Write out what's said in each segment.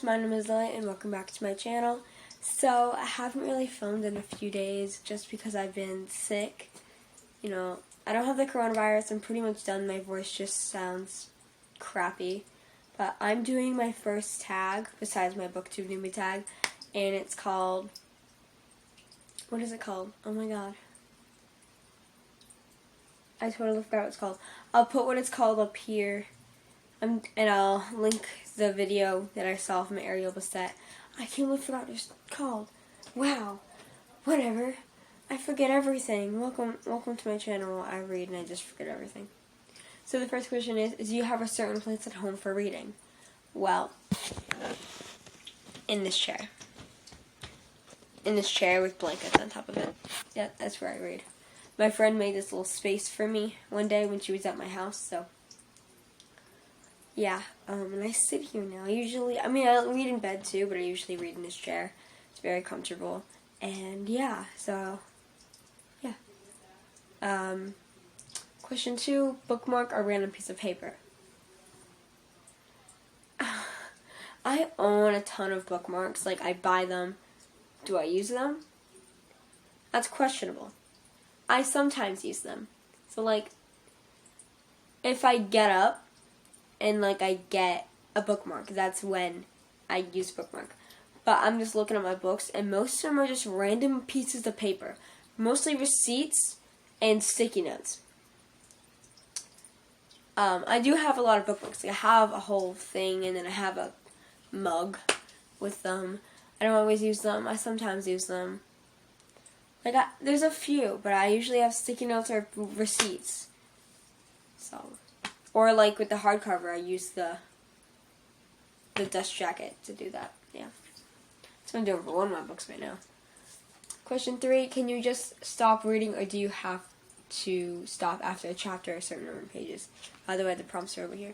guys, my name is Lily and welcome back to my channel. So I haven't really filmed in a few days just because I've been sick. You know, I don't have the coronavirus, I'm pretty much done, my voice just sounds crappy. But I'm doing my first tag besides my booktube newbie tag, and it's called, what is it called? Oh my god. I totally forgot what it's called. I'll put what it's called up here. And I'll link the video that I saw from Ariel. I can't believe I forgot what it's called. Wow. Whatever. I forget everything. Welcome to my channel. I read and I just forget everything. So the first question is do you have a certain place at home for reading? Well, in this chair. In this chair with blankets on top of it. Yeah, that's where I read. My friend made this little space for me one day when she was at my house, so yeah, and I sit here now. Usually, I read in bed too, but I usually read in this chair. It's very comfortable. And yeah, so, yeah. Question 2, bookmark or random piece of paper? I own a ton of bookmarks. Like, I buy them. Do I use them? That's questionable. I sometimes use them. So, like, if I get up, and like I get a bookmark, that's when I use bookmark. But I'm just looking at my books, and most of them are just random pieces of paper, mostly receipts and sticky notes. I do have a lot of bookmarks. Like I have a whole thing, and then I have a mug with them. I don't always use them. I sometimes use them. Like there's a few, but I usually have sticky notes or receipts. So. Or like with the hardcover, I use the dust jacket to do that. Yeah. That's what I'm doing for one of my books right now. Question 3, can you just stop reading or do you have to stop after a chapter or a certain number of pages? By the way, the prompts are over here.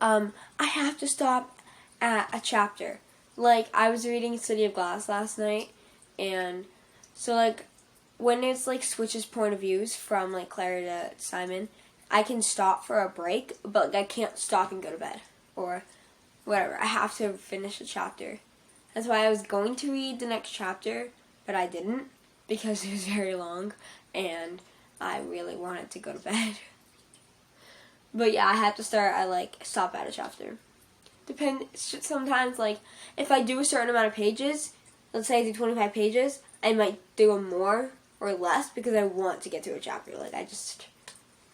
I have to stop at a chapter. Like, I was reading City of Glass last night, and so like, when it's like switches point of views from like Clara to Simon, I can stop for a break, but I can't stop and go to bed, or whatever. I have to finish a chapter. That's why I was going to read the next chapter, but I didn't, because it was very long, and I really wanted to go to bed. But yeah, I have to stop at a chapter. Sometimes, like, if I do a certain amount of pages, let's say I do 25 pages, I might do them more or less, because I want to get through a chapter. Like,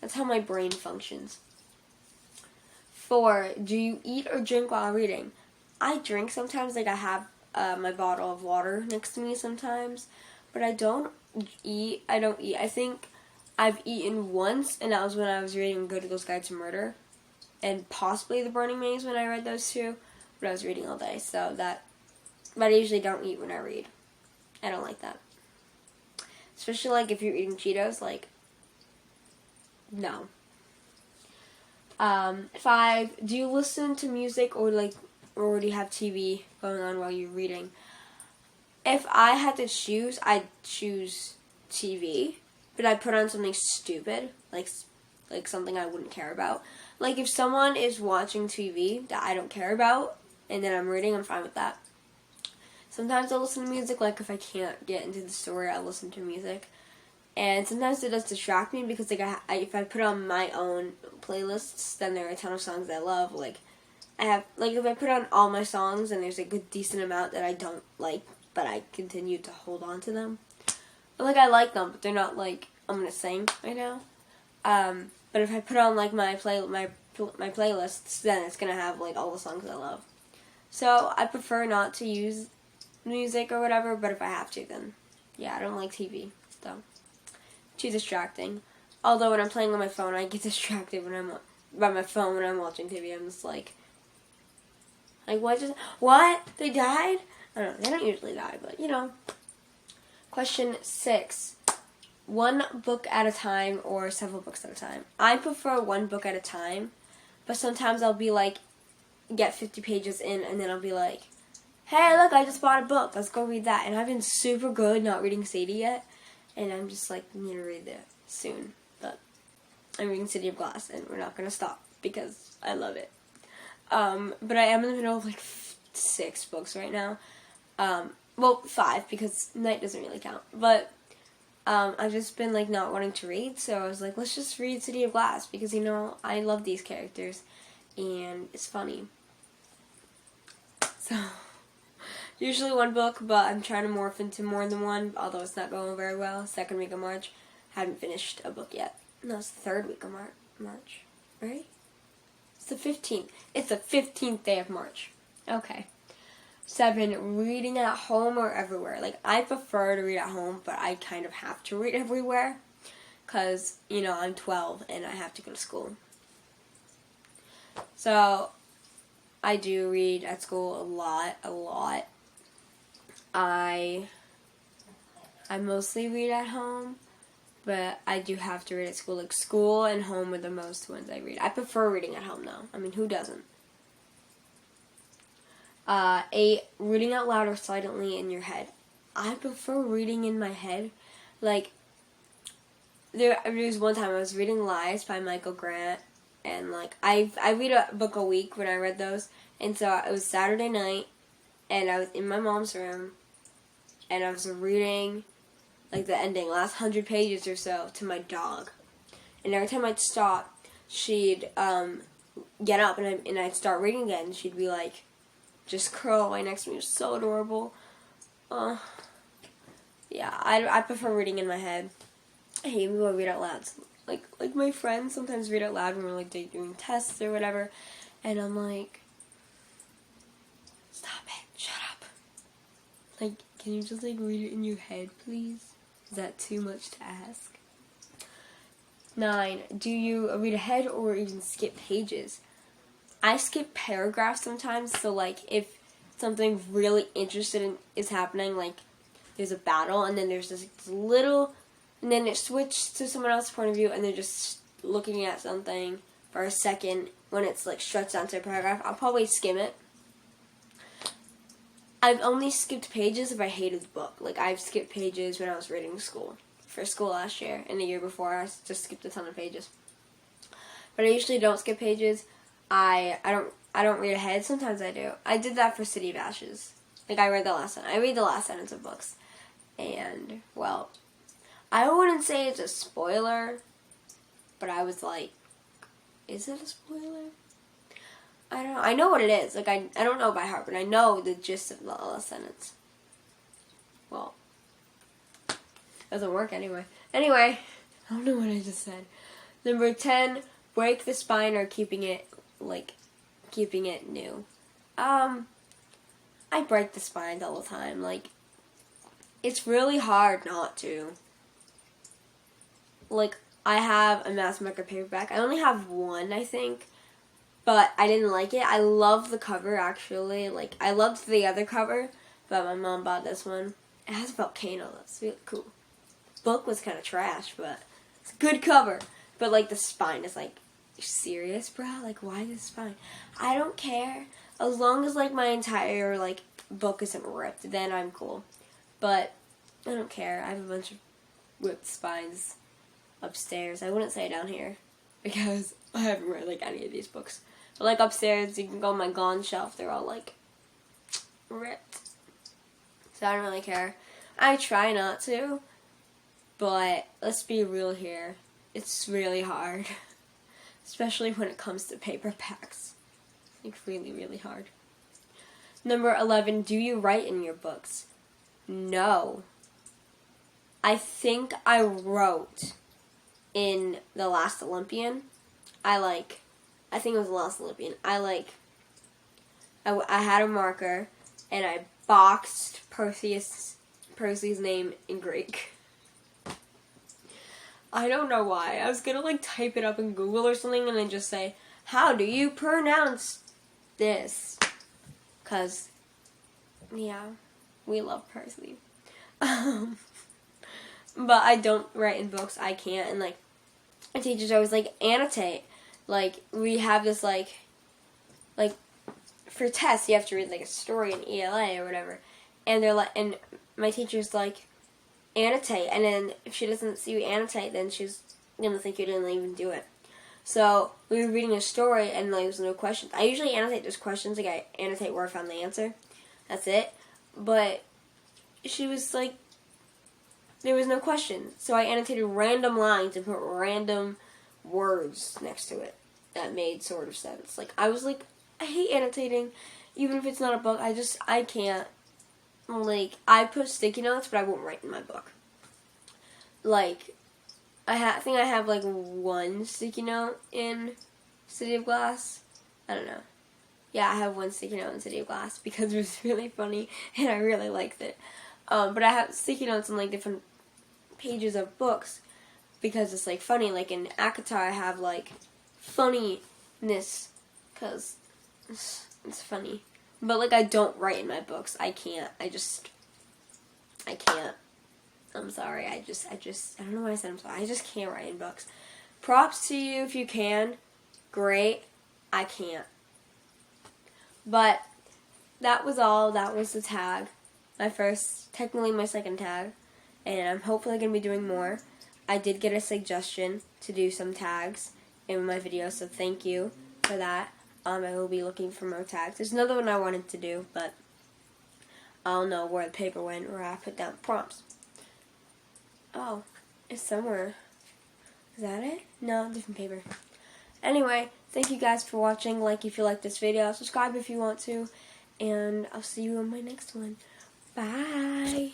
that's how my brain functions. 4, do you eat or drink while reading? I drink sometimes, like I have my bottle of water next to me sometimes, but I don't eat. I think I've eaten once, and that was when I was reading Good Girl's Guide to Murder, and possibly The Burning Maze when I read those two, but I was reading all day, but I usually don't eat when I read. I don't like that. Especially, like, if you're eating Cheetos, like, no. 5, do you listen to music or do you have TV going on while you're reading? If I had to choose, I'd choose TV, but I'd put on something stupid, like something I wouldn't care about. Like if someone is watching TV that I don't care about, and then I'm reading, I'm fine with that. Sometimes I'll listen to music, like if I can't get into the story, I'll listen to music. And sometimes it does distract me because if I put on my own playlists, then there are a ton of songs I love. Like if I put on all my songs and there's a good decent amount that I don't like, but I continue to hold on to them. But like I like them, but they're not like I'm gonna sing right now. But if I put on like my playlists, then it's gonna have like all the songs I love. So I prefer not to use music or whatever, but if I have to, then yeah, I don't like TV, so. Too distracting. Although when I'm playing on my phone, I get distracted by my phone when I'm watching TV. I'm just like what? They died? I don't know. They don't usually die, but you know. Question 6. One book at a time or several books at a time? I prefer one book at a time, but sometimes I'll be like, get 50 pages in, and then I'll be like, hey, look, I just bought a book. Let's go read that. And I've been super good not reading Sadie yet. And I'm just like, I'm going to read that soon. But I'm reading City of Glass, and we're not going to stop because I love it. But I am in the middle of like 6 books right now. Well, 5, because Night doesn't really count. But I've just been like not wanting to read, so I was like, let's just read City of Glass, because you know I love these characters and it's funny. So usually 1 book, but I'm trying to morph into more than 1, although it's not going very well. Second week of March, haven't finished a book yet. No, it's the 3rd week of March, right? It's the 15th. It's the 15th day of March. Okay. 7, reading at home or everywhere. Like, I prefer to read at home, but I kind of have to read everywhere, because, you know, I'm 12 and I have to go to school. So, I do read at school a lot. I mostly read at home, but I do have to read at school. Like, school and home are the most ones I read. I prefer reading at home, though. I mean, who doesn't? 8, reading out loud or silently in your head. I prefer reading in my head. Like, there was one time I was reading Lies by Michael Grant, and like I read a book a week when I read those, and so it was Saturday night, and I was in my mom's room, and I was reading like the ending, last 100 pages or so, to my dog, and every time I'd stop, she'd get up and I'd start reading again, and she'd be like, just curl away next to me. It was so adorable. Yeah, I prefer reading in my head. I hate when people read out loud. Like my friends sometimes read out loud when we're like doing tests or whatever, and I'm like, stop it, shut up. Like, can you just like read it in your head, please? Is that too much to ask? 9, do you read ahead or even skip pages? I skip paragraphs sometimes, so like if something really interesting is happening, like there's a battle and then there's this little, and then it switches to someone else's point of view and they're just looking at something for a second when it's like stretched down to a paragraph, I'll probably skim it. I've only skipped pages if I hated the book. Like, I've skipped pages when I was reading for school last year, and the year before I just skipped a ton of pages. But I usually don't skip pages. I don't read ahead. Sometimes I do. I did that for City of Ashes. Like, I read the last sentence. I read the last sentence of books. And, well, I wouldn't say it's a spoiler, but I was like, is it a spoiler? I don't know. I know what it is. Like, I don't know by heart, but I know the gist of the last sentence. Well, it doesn't work anyway. Anyway, I don't know what I just said. Number 10, break the spine or keeping it new. I break the spines all the time. Like, it's really hard not to. Like, I have a Mass Marker paperback. I only have one, I think, but I didn't like it. I love the cover, actually. Like, I loved the other cover, but my mom bought this one. It has a volcano. That's really cool. The book was kind of trash, but it's a good cover. But, like, the spine is, like, serious, bro? Like, why the spine? I don't care. As long as, like, my entire, like, book isn't ripped, then I'm cool. But I don't care. I have a bunch of ripped spines upstairs. I wouldn't say down here, because I haven't read, like, any of these books. But, like, upstairs, you can go on my Gone shelf. They're all, like, ripped. So I don't really care. I try not to, but let's be real here. It's really hard. Especially when it comes to paperbacks. Like, really, really hard. Number 11, do you write in your books? No. I think I wrote in The Last Olympian. I think it was The Last Olympian. I had a marker, and I boxed Percy's name in Greek. I don't know why. I was gonna, like, type it up in Google or something and then just say, how do you pronounce this? Because, yeah, we love Percy. But I don't write in books. I can't. And, like, my teacher's always, like, annotate. Like, we have this, like, for tests, you have to read, like, a story in ELA or whatever. And they're like, and my teacher's like, annotate, and then if she doesn't see you annotate, then she's gonna think you didn't even do it. So we were reading a story and like, there was no questions. I usually annotate those questions, like I annotate where I found the answer. That's it. But she was like, there was no question. So I annotated random lines and put random words next to it that made sort of sense. Like, I was like, I hate annotating, even if it's not a book. I can't. Like, I put sticky notes, but I won't write in my book. Like, I think I have like one sticky note in City of Glass. I don't know. Yeah, I have one sticky note in City of Glass because it was really funny and I really liked it. But I have sticky notes in like different pages of books because it's like funny. Like in Akatar, I have like funniness because it's funny. But like I don't write in my books. I can't. I can't. I'm sorry. I don't know why I said I'm sorry. I just can't write in books. Props to you if you can. Great. I can't. But that was all. That was the tag. Technically my second tag. And I'm hopefully going to be doing more. I did get a suggestion to do some tags in my video, so thank you for that. I will be looking for more tags. There's another one I wanted to do, but I don't know where the paper went, where I put down prompts. Oh, it's somewhere. Is that it? No, different paper. Anyway, thank you guys for watching. Like if you like this video. Subscribe if you want to. And I'll see you on my next one. Bye.